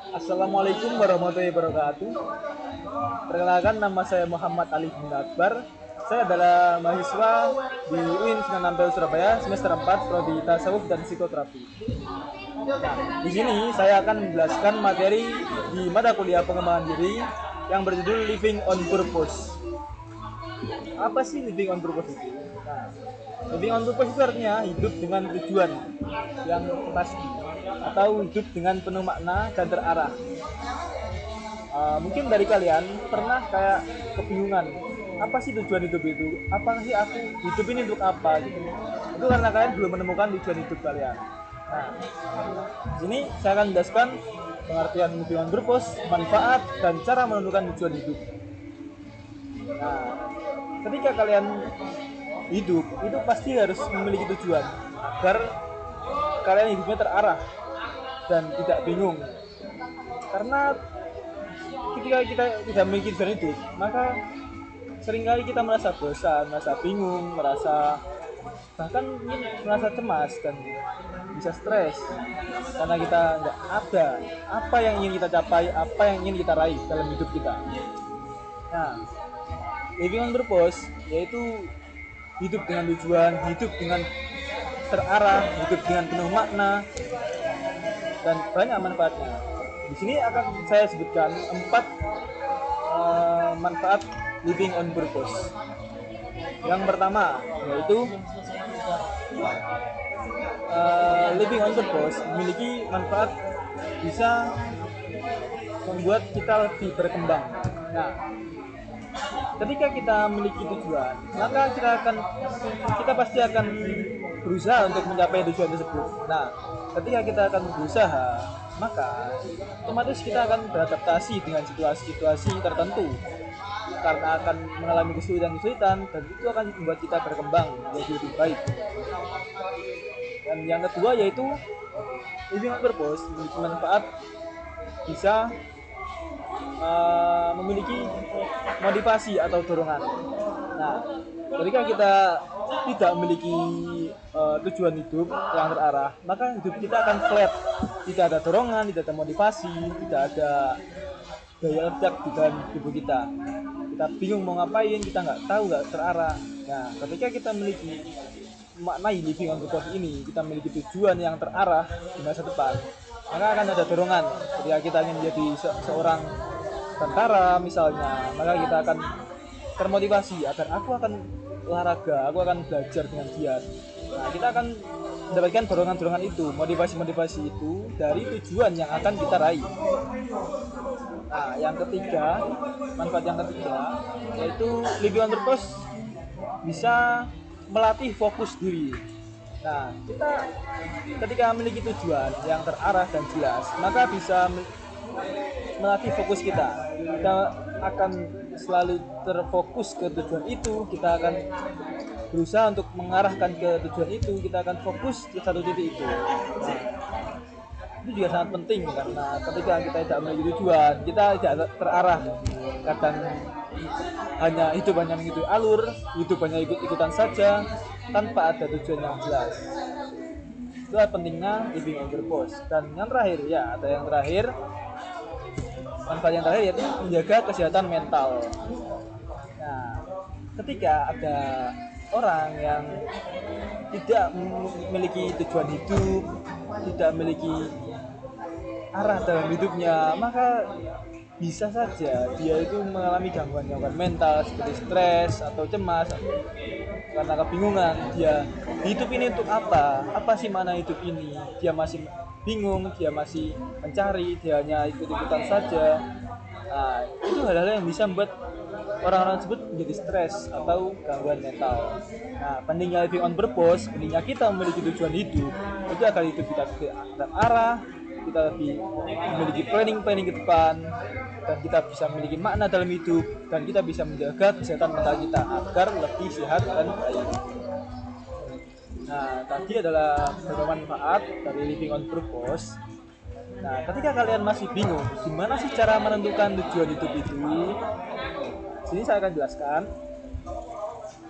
Assalamualaikum warahmatullahi wabarakatuh. Perkenalkan, nama saya Muhammad Ali bin Akbar. Saya adalah mahasiswa di UIN Sunan Ampel Surabaya semester 4 prodi Tasawuf dan Psikoterapi. Nah, di sini saya akan menjelaskan materi di mata kuliah pengembangan diri yang berjudul Living on Purpose. Apa sih living on purpose itu? Nah, living on purpose itu artinya hidup dengan tujuan yang pasti atau hidup dengan penuh makna dan terarah. Mungkin dari kalian pernah kayak kebingungan, apa sih tujuan hidup itu? Apa sih aku hidup ini untuk apa gitu? Itu karena kalian belum menemukan tujuan hidup kalian. Nah, di sini saya akan menjelaskan pengertian living on purpose, manfaat dan cara menentukan tujuan hidup. Nah, ketika kalian hidup itu pasti harus memiliki tujuan agar kalian hidupnya terarah dan tidak bingung. Karena ketika kita tidak memiliki tujuan hidup, maka seringkali kita merasa bosan, merasa bingung, bahkan ingin merasa cemas dan bisa stres karena kita nggak ada apa yang ingin kita capai, apa yang ingin kita raih dalam hidup kita. Nah, living on purpose yaitu hidup dengan tujuan, hidup dengan terarah, hidup dengan penuh makna dan banyak manfaatnya. Di sini akan saya sebutkan 4 manfaat living on purpose. Yang pertama yaitu living on purpose memiliki manfaat bisa membuat kita lebih berkembang. Nah, ketika kita memiliki tujuan, maka kita pasti akan berusaha untuk mencapai tujuan tersebut. Nah, ketika kita akan berusaha, maka otomatis kita akan beradaptasi dengan situasi-situasi tertentu karena akan mengalami kesulitan-kesulitan dan itu akan membuat kita berkembang menjadi lebih baik. Dan yang kedua yaitu living on purpose memiliki manfaat bisa memiliki motivasi atau dorongan. Nah, ketika kita tidak memiliki tujuan hidup yang terarah, maka hidup kita akan flat, tidak ada dorongan, tidak ada motivasi, tidak ada daya ledak di dalam tubuh kita. Kita bingung mau ngapain, kita nggak tahu, nggak terarah. Nah, ketika kita memiliki maknai living on purpose ini, kita memiliki tujuan yang terarah di masa depan, maka akan ada dorongan. Ketika kita ingin menjadi seorang tentara misalnya, maka kita akan termotivasi agar aku akan olahraga, aku akan belajar dengan giat. Nah, kita akan mendapatkan dorongan-dorongan itu, motivasi-motivasi itu dari tujuan yang akan kita raih. Nah, yang ketiga, manfaat yang ketiga yaitu living on purpose bisa melatih fokus diri. Nah, kita ketika memiliki tujuan yang terarah dan jelas, maka bisa melatih fokus kita. Kita akan selalu terfokus ke tujuan itu, kita akan berusaha untuk mengarahkan ke tujuan itu, kita akan fokus di satu titik itu. Itu juga sangat penting karena ketika kita tidak memiliki tujuan, kita tidak terarah. Kadang hidup hanya mengikuti alur, hidup hanya ikut-ikutan saja tanpa ada tujuan yang jelas. Itulah pentingnya living on purpose. Dan yang terakhir ya, ada yang terakhir, manfaat yang terakhir yaitu menjaga kesehatan mental. Nah, ketika ada orang yang tidak memiliki tujuan hidup, tidak memiliki arah dalam hidupnya, maka bisa saja dia itu mengalami gangguan-gangguan mental seperti stres atau cemas karena kebingungan. Dia hidup ini untuk apa sih mana hidup ini, dia masih bingung, dia masih mencari, dia hanya ikut-ikutan saja. Nah, itu hal-hal yang bisa membuat orang-orang tersebut menjadi stres atau gangguan mental. Nah, pentingnya living on purpose, pentingnya kita memiliki tujuan hidup, itu akan hidup kita terarah, kita lebih memiliki planning ke depan, dan kita bisa memiliki makna dalam hidup, dan kita bisa menjaga kesehatan mental kita agar lebih sehat dan baik. Nah, tadi adalah beberapa manfaat dari living on purpose. Nah, ketika kalian masih bingung gimana sih cara menentukan tujuan hidup itu, sini saya akan jelaskan.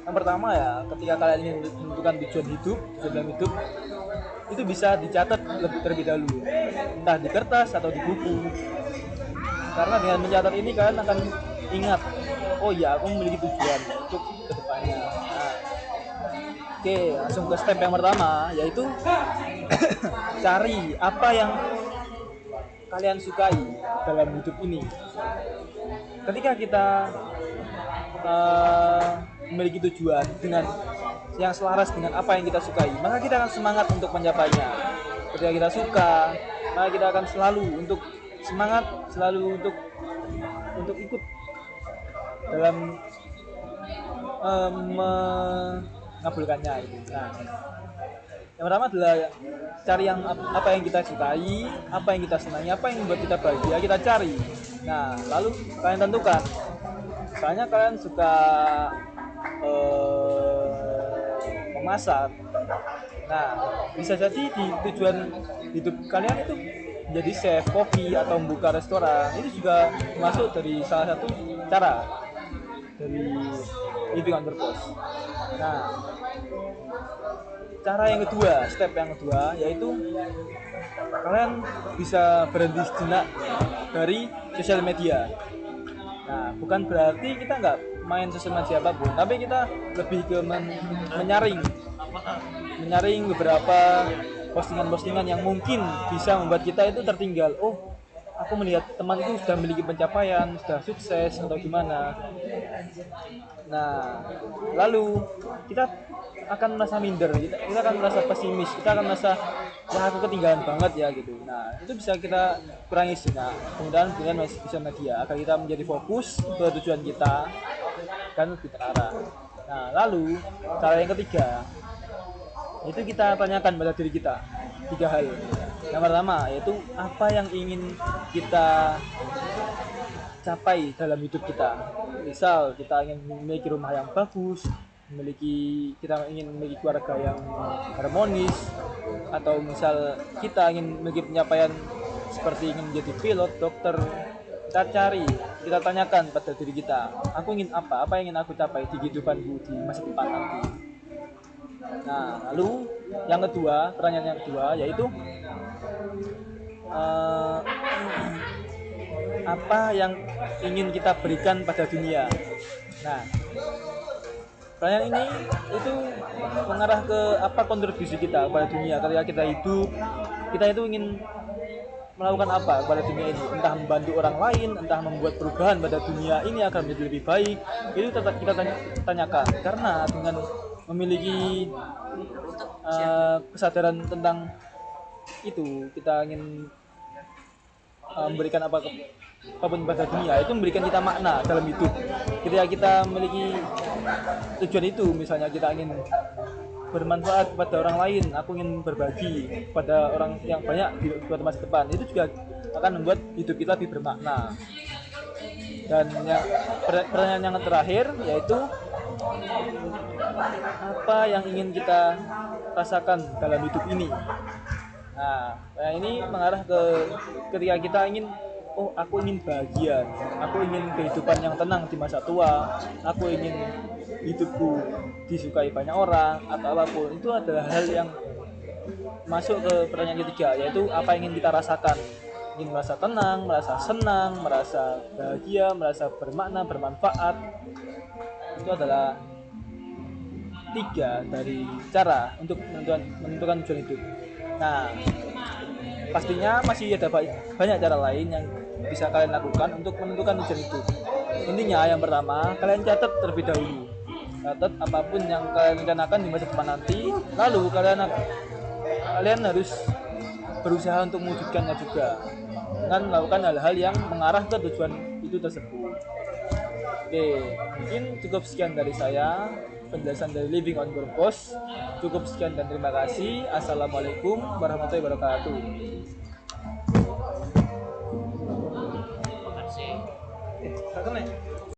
Yang pertama ya, ketika kalian ingin menentukan tujuan dalam hidup, itu bisa dicatat terlebih dahulu, entah di kertas atau di buku. Karena dengan mencatat ini kalian akan ingat, oh ya aku memiliki tujuan untuk kedepannya. Nah, oke, langsung ke step yang pertama, yaitu cari apa yang kalian sukai dalam hidup ini. Ketika kita memiliki tujuan dengan yang selaras dengan apa yang kita sukai, maka kita akan semangat untuk mencapainya. Ketika kita suka, maka kita akan selalu untuk semangat, selalu untuk ikut dalam mengabulkannya itu. Nah, yang pertama adalah cari yang apa yang kita sukai, apa yang kita senangi, apa yang membuat kita bahagia, kita cari. Nah, lalu kalian tentukan. Misalnya kalian suka memasak. Nah, bisa jadi di tujuan hidup kalian itu menjadi chef kopi atau membuka restoran. Itu juga masuk dari salah satu cara dari living on purpose. Nah, cara yang kedua, step yang kedua, yaitu kalian bisa berhenti sejenak dari sosial media. Nah, bukan berarti kita nggak main sosial media apapun, tapi kita lebih ke menyaring beberapa postingan-postingan yang mungkin bisa membuat kita itu tertinggal. Oh, aku melihat temanku sudah memiliki pencapaian, sudah sukses atau gimana. Nah, lalu kita akan merasa minder, kita akan merasa pesimis, kita akan merasa wah aku ketinggalan banget ya gitu. Nah, itu bisa kita kurangi sih. Nah, kemudian dengan sosial media agar kita menjadi fokus ke tujuan kita dan lebih terarah. Nah, lalu cara yang ketiga itu kita tanyakan pada diri kita 3 hal. Yang pertama yaitu apa yang ingin kita capai dalam hidup kita. Misal kita ingin memiliki rumah yang bagus, kita ingin memiliki keluarga yang harmonis, atau misal kita ingin memiliki pencapaian seperti ingin menjadi pilot, dokter. Kita tanyakan pada diri kita, aku ingin apa yang ingin aku capai di kehidupanku di masa depan nanti. Nah, lalu pertanyaan yang kedua yaitu apa yang ingin kita berikan pada dunia. Nah, pertanyaan ini itu mengarah ke apa kontribusi kita pada dunia ketika kita hidup. Kita itu ingin melakukan apa pada dunia ini, entah membantu orang lain, entah membuat perubahan pada dunia ini agar menjadi lebih baik. Itu tetap kita tanyakan, karena dengan memiliki kesadaran tentang itu, kita ingin memberikan apapun pada dunia, itu memberikan kita makna dalam hidup. Ketika kita memiliki tujuan itu, misalnya kita ingin bermanfaat kepada orang lain, aku ingin berbagi kepada orang yang banyak buat masa depan, itu juga akan membuat hidup kita lebih bermakna. Dan pertanyaan yang terakhir yaitu apa yang ingin kita rasakan dalam hidup ini. Nah, ini mengarah ke ketika kita ingin, oh aku ingin bahagia, aku ingin kehidupan yang tenang di masa tua, aku ingin hidupku disukai banyak orang atau apapun. Itu adalah hal yang masuk ke pertanyaan ketiga, yaitu apa yang ingin kita rasakan. Ingin merasa tenang, merasa senang, merasa bahagia, merasa bermakna, bermanfaat. Itu adalah 3 dari cara untuk menentukan tujuan hidup. Nah, pastinya masih ada banyak cara lain yang bisa kalian lakukan untuk menentukan tujuan hidup. Intinya yang pertama, kalian catat terlebih dahulu. Catat apapun yang kalian rencanakan di masa depan nanti, lalu kalian harus berusaha untuk mewujudkannya juga dengan melakukan hal-hal yang mengarah ke tujuan itu tersebut. Oke, mungkin cukup sekian dari saya, penjelasan dari Living on Purpose. Cukup sekian dan terima kasih. Assalamualaikum warahmatullahi wabarakatuh. Terima kasih.